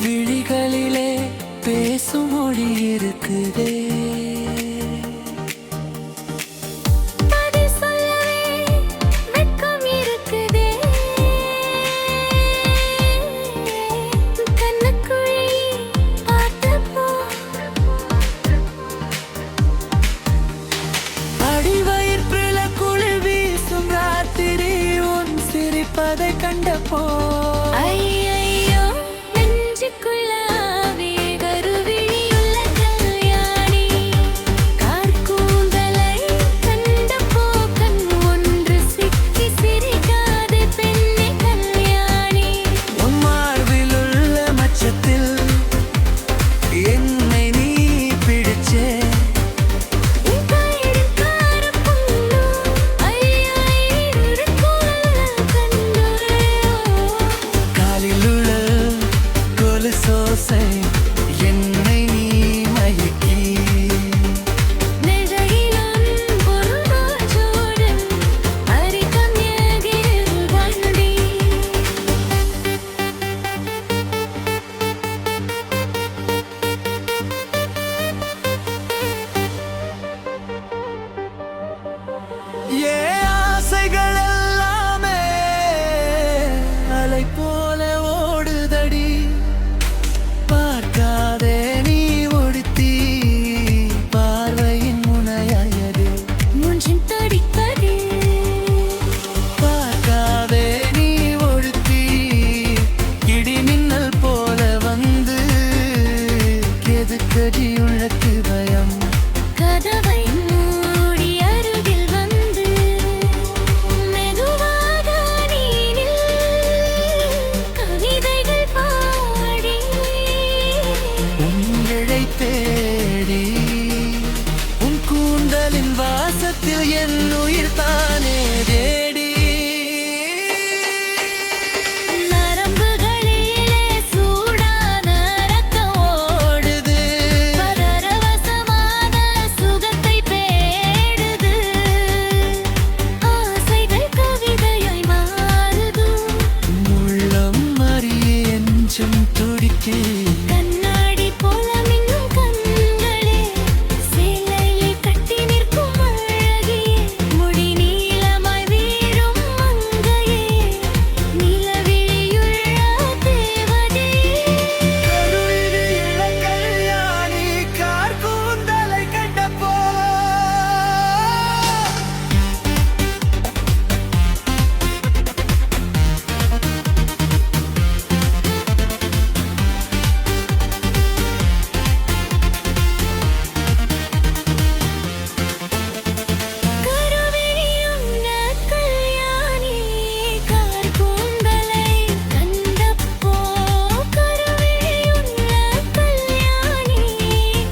விழிகளிலே பேசும் மொழி இருக்குதே. அதை கண்டப்போ ஐயையோ நெஞ்சுக்குள்ள கருவிழியுள்ள கல்யாணி கார்கூந்தலை கண்டப்போ கண் ஒன்று சிக்கி சிரிக்காது பெண்ணே கல்யாணி. உன் மார்பிலுள்ள மச்சத்தில் என்னை நீ பிடிச்சே. என்னை நீ மயக்கி ஏ ஆசைகள் எல்லாமே அலை போல ஓடுதடி. பார்க்காதே நீ ஒடுத்தி பார்வையின் முனையாயது மூஞ்சின் தடிப்பது. பார்க்காதே நீ ஒடுத்தி இடி மின்னல் போல வந்து எதுக்கடி உனக்கு பயம். கதவை மூடி அருகில் வந்து மெதுவாக நீ கவிதைகள் பாடி உங்களை தேடி உன் கூந்தலின் வாசத்தில் என் உயிர் தானே தேடி. நரம்புகளிலே சூடான ரத்தம் ஓடுது. பரவசமான சுகத்தை தேடுது. ஆசைகள் கவிதையாய் மாறுது. உள்ளம் அறிய எஞ்சம் துடிக்கே. கண்ணாடி போல மின்னும் கண்களே சேலையை கட்டி நிற்கும் அழகியே. முடி நீளமாய் வீரும் மங்கையே நிலவிழியுள்ள தேவதையே. கருவிழி இளங்கல்யாணி கார்கூந்தலை கண்டப்போ கருவிழியுள்ள கல்யாணி கார்கூந்தலை கண்டப்போ. கருவிழியுள்ள கல்யாணி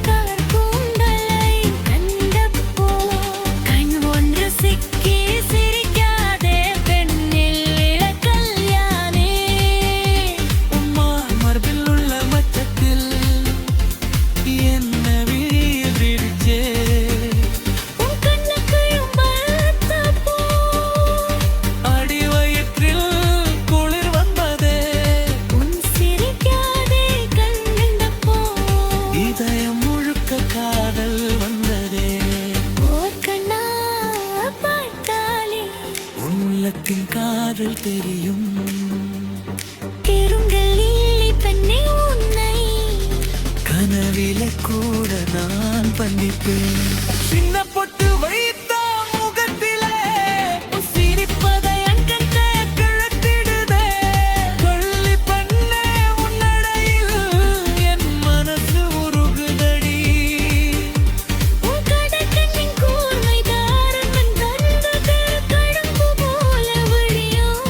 கார்கூந்தலை கண்டப்போ கண் ஒன்று சிக்கி சிரிக்காதே பெண்ணில் இளக்கல்யாணி. உம்மா மார்பில் உள்ள மச்சத்தில் என்ன விழியில் விரிச்சே. உன் கண்ணுக்குள்ளும் பார்த்தப்போ அடி வயிற்றில் குளிர் வந்ததே. உன் சிரிக்காதே கண்டப்போ இதயம் முழுக்க காதல் வந்ததே. ஓர் கண்ணா பார்த்தாலே உள்ளத்தின் காதல் தெரியும். பெருங்கல் இல்லை பெண்ணே உன்னை கனவில கூட நான் பண்ணிப்பேன். சின்ன பொட்டு வைத்த முகத்திலே உன் சிரிப்பதை அங்கங்க கிழத்திடுதே. கள்ளி பண்ணே உன்னடையில் என் மனசு உருகுதடி. உன் கடற்கண்ணின் கூர்மை தாரமன் தந்தது கடம்பு போல விழியும்.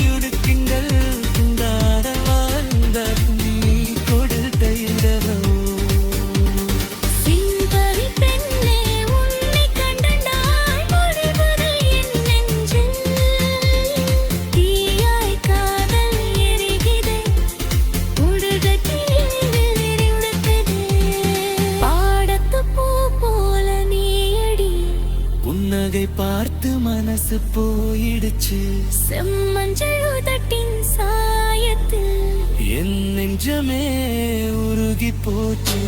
இடுக்கிங்கள் துண்டாட வாழ்ந்த நீ கொடுத்த இரவோ. சிம்பவி பெண்ணே உன்னை கண்ட நாள் முடிவது என் நெஞ்சில் தீயாய் காதல் எரிகிறே. உடுகத்தில் விரிவுடுத்தது பாடத்து பூ போல நீயடி. புன்னகை பார்த்து மனசு போயிடுச்சு. செம்மஞ்சள் உதட்டின் சாயத்தில் என் நெஞ்சமே உருகி போச்சு